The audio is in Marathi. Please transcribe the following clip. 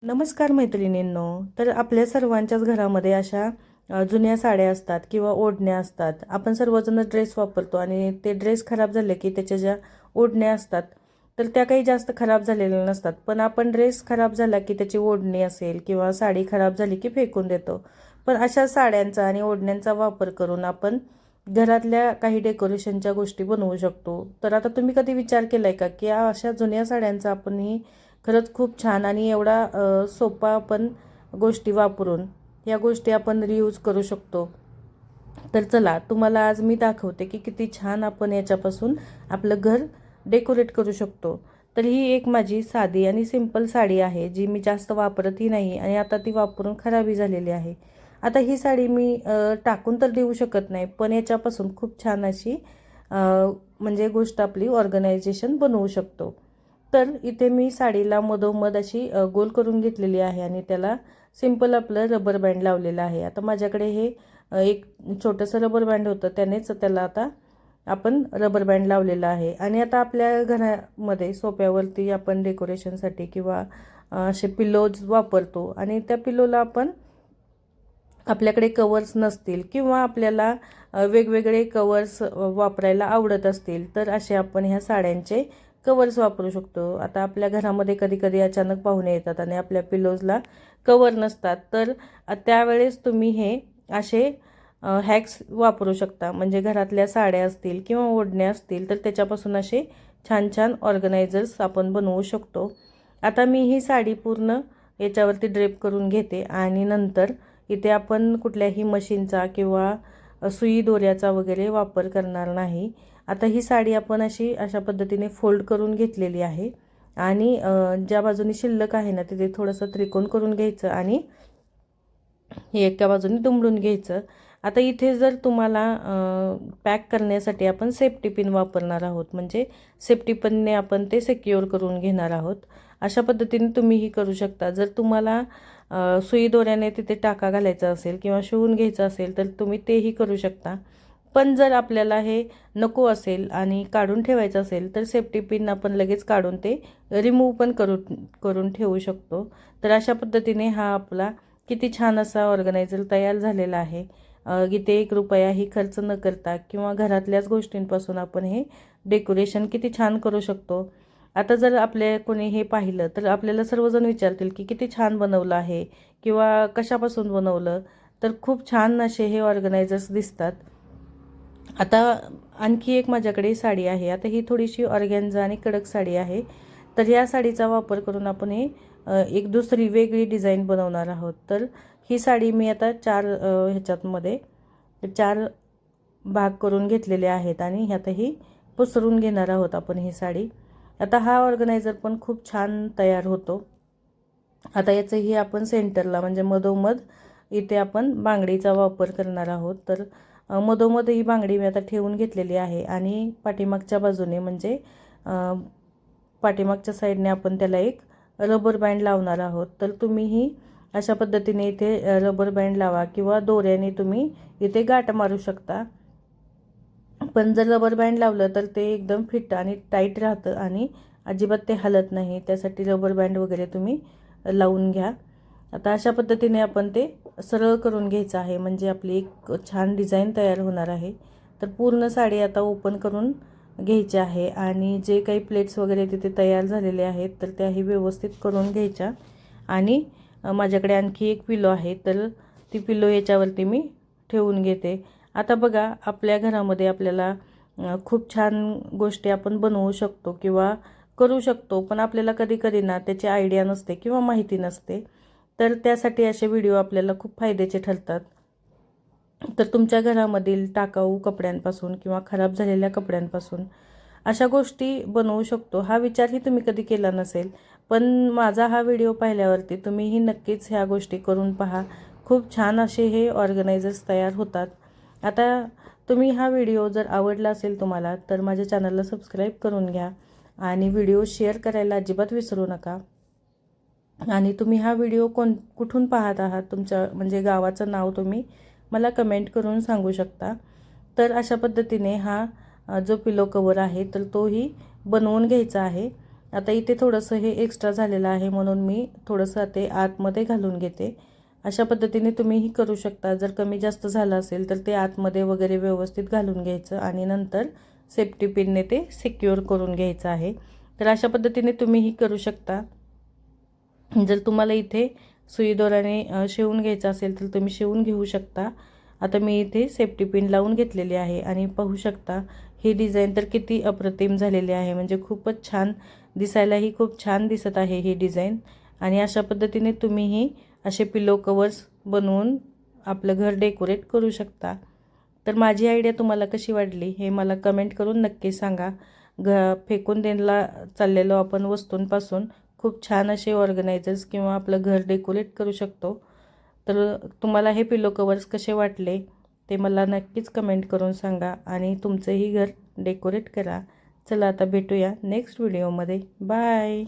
नमस्कार मैत्रिणींनो. तर आपल्या सर्वांच्याच घरामध्ये अशा जुन्या साड्या असतात किंवा ओढण्या असतात. आपण सर्वजण ड्रेस वापरतो आणि ते ड्रेस खराब झाले की त्याच्या ज्या ओढण्या असतात तर त्या काही जास्त खराब झालेल्या नसतात. पण आपण ड्रेस खराब झाला की त्याची ओढणी असेल किंवा साडी खराब झाली की फेकून देतो. पण अशा साड्यांचा आणि ओढण्यांचा वापर करून आपण घरातल्या काही डेकोरेशनच्या गोष्टी बनवू शकतो. तर आता तुम्ही कधी विचार केलाय का की अशा जुन्या साड्यांचा आपणही खरंच खूप छान आणि एवढा सोपा आपण गोष्टी वापरून या गोष्टी आपण रियूज करू शकतो. तर चला तुम्हाला आज मी दाखवते की किती छान आपण याच्यापासून आपलं घर डेकोरेट करू शकतो. तर ही एक माझी साधी आणि सिंपल साडी आहे जी मी जास्त वापरतही नाही आणि आता ती वापरून खराबी झालेली आहे. आता ही साडी मी टाकून तर देऊ शकत नाही, पण याच्यापासून खूप छान अशी म्हणजे गोष्ट आपली ऑर्गनायझेशन बनवू शकतो. तर इथे मी साडीला मधोमध अशी गोल करून घेतलेली आहे आणि त्याला सिंपल आपलं रबर बँड लावलेलं आहे. आता माझ्याकडे हे एक छोटंसं रबर बँड होतं, त्यानेच त्याला आता आपण रबर बँड लावलेला आहे. आणि आता आपल्या घरामध्ये सोफ्यावरती आपण डेकोरेशनसाठी किंवा असे पिलोज वापरतो आणि त्या पिलोला आपण आपल्याकडे कवर्स नसतील किंवा आपल्याला वेगवेगळे कवर्स वापरायला आवडत असतील तर असे आपण ह्या साड्यांचे कवर्स वापरू शकतो. आता आपल्या घरामध्ये कधी कधी अचानक पाहुणे येतात आणि आपल्या पिलोजला कवर नसतात, तर त्यावेळेस तुम्ही हे असे हॅक्स वापरू शकता. म्हणजे घरातल्या साड्या असतील किंवा ओढण्या असतील तर त्याच्यापासून असे छान छान ऑर्गनायझर्स आपण बनवू शकतो. आता मी ही साडी पूर्ण याच्यावरती ड्रेप करून घेते आणि नंतर इथे आपण कुठल्याही मशीनचा किंवा सुई दोऱ्याचा वगैरे वापर करणार नाही. आता ही साडी आपण अशा पद्धतीने फोल्ड करून घेतलेली आहे आणि ज्या बाजूने शिल्लक आहे ना तिथे थोडंसं त्रिकोण करून घ्यायचं आणि हे एका बाजूने दुमडून घ्यायचं. आता इथे जर तुम्हाला पॅक करण्यासाठी आपण सेफ्टी पिन वापरणार आहोत, म्हणजे सेफ्टी पिनने आपण ते सिक्युअर करून घेणार आहोत. अशा पद्धतीने तुम्हीही करू शकता. जर तुम्हाला सुई दोऱ्याने तिथे टाका घालायचा असेल किंवा शिवून घ्यायचं असेल तर तुम्ही तेही करू शकता. पण जर आपल्याला हे नको असेल आणि काढून ठेवायचं असेल तर सेफ्टी पिन आपण लगेच काढून ते रिमूव्ह पण करून ठेवू शकतो. तर अशा पद्धतीने हा आपला किती छान असा ऑर्गनायझर तयार झालेला आहे. इथे 1 रुपयाही खर्च न करता किंवा घरातल्याच गोष्टींपासून आपण हे डेकोरेशन किती छान करू शकतो. आता जर आपल्या कोणी हे पाहिलं तर आपल्याला सर्वजण विचारतील की किती छान बनवलं आहे किंवा कशापासून बनवलं. तर खूप छान असे हे ऑर्गनायझर्स दिसतात. आता आणखी एक माझ्याकडे साडी आहे. आता ही थोडीशी ऑर्गॅन्झा आणि कडक साडी आहे. तर या साडीचा वापर करून आपण हे एक दुसरी वेगळी डिझाईन बनवणार आहोत. तर ही साडी मी आता 4 ह्याच्यामध्ये 4 भाग करून घेतलेले आहेत आणि ह्यातही पसरून घेणार आहोत आपण ही साडी. आता हा ऑर्गनायझर पण खूप छान तयार होतो. आता याचंही आपण सेंटरला म्हणजे मधोमध इथे आपण बांगडीचा वापर करणार आहोत. तर मधोमध ही बांगडी मी आता ठेवून घेतलेली आहे आणि पाठीमागच्या बाजूने म्हणजे पाठीमागच्या साईडने आपण त्याला एक रबर बँड लावणार आहोत. तर तुम्हीही अशा पद्धतीने इथे रबर बँड लावा किंवा दोऱ्याने तुम्ही इथे गाठ मारू शकता. पण जर रबर बँड लावलं तर ते एकदम फिट आणि टाईट राहतं आणि अजिबात ते हलत नाही. त्यासाठी रबर बँड वगैरे तुम्ही लावून घ्या. आता अशा पद्धतीने आपण ते सरळ करून घ्यायचं आहे, म्हणजे आपली एक छान डिझाईन तयार होणार आहे. तर पूर्ण साडी आता ओपन करून घ्यायची आहे आणि जे काही प्लेट्स वगैरे तिथे तयार झालेले आहेत तर त्याही व्यवस्थित करून घ्यायच्या. आणि माझ्याकडे आणखी एक पिलो आहे, तर ती पिलो याच्यावरती मी ठेवून घेते. आता बघा आपल्या घरामध्ये आपल्याला खूप छान गोष्टी आपण बनवू शकतो किंवा करू शकतो, पण आपल्याला कधी कधी ना त्याची आयडिया नसते किंवा माहिती नसते. तर त्यासाठी असे व्हिडिओ आपल्याला खूप फायद्याचे ठरतात. तर तुमच्या घरामधील टाकाऊ कपड्यांपासून किंवा खराब झालेल्या कपड्यांपासून अशा गोष्टी बनवू शकतो हा विचारही तुम्ही कधी केला नसेल, पण माझा हा व्हिडिओ पाहिल्यावरती तुम्हीही नक्कीच ह्या गोष्टी करून पहा. खूप छान असे हे ऑर्गनायझर्स तयार होतात. आता तुम्ही हा व्हिडिओ जर आवडला असेल तुम्हाला तर माझ्या चॅनलला सबस्क्राईब करून घ्या आणि व्हिडिओ शेअर करायला अजिबात विसरू नका. आणि तुम्ही हा व्हिडिओ कुठून पाहत आहात, तुमच्या म्हणजे गावाचं नाव तुम्ही मला कमेंट करून सांगू शकता. तर अशा पद्धतीने हा जो पिलो कवर आहे तर तोही बनवून घ्यायचा आहे. आता इथे थोडंसं हे एक्स्ट्रा झालेलं आहे म्हणून मी थोडंसं ते आतमध्ये घालून घेते. अशा पद्धतीने तुम्हीही करू शकता. जर कमी जास्त झालं असेल तर ते आतमध्ये वगैरे व्यवस्थित घालून घ्यायचं आणि नंतर सेफ्टी पिनने ते सिक्युअर करून घ्यायचं आहे. तर अशा पद्धतीने तुम्हीही करू शकता. जर तुम्हाला इथे सुई दोऱ्याने शिवून घ्यायचं असेल तर तुम्ही शिवून घेऊ शकता. आता मी इथे सेफ्टी पिन लावून घेतलेली आहे आणि पाहू शकता ही डिझाईन तर किती अप्रतिम झालेली आहे. म्हणजे खूपच छान दिसायलाही खूप छान दिसत आहे ही डिझाईन. आणि अशा पद्धतीने तुम्हीही असे पिलो कवर्स बनवून आपलं घर डेकोरेट करू शकता. तर माझी आयडिया तुम्हाला कशी वाटली हे मला कमेंट करून नक्की सांगा. फेकून द्यायला चाललेलो आपण वस्तूंपासून खूप छान असे ऑर्गनायझर्स किंवा आपलं घर डेकोरेट करू शकतो. तर तुम्हाला हे पिलो कवर्स कसे वाटले ते मला नक्कीच कमेंट करून सांगा आणि तुमचंही घर डेकोरेट करा. चला आता भेटूया नेक्स्ट व्हिडिओमध्ये. बाय.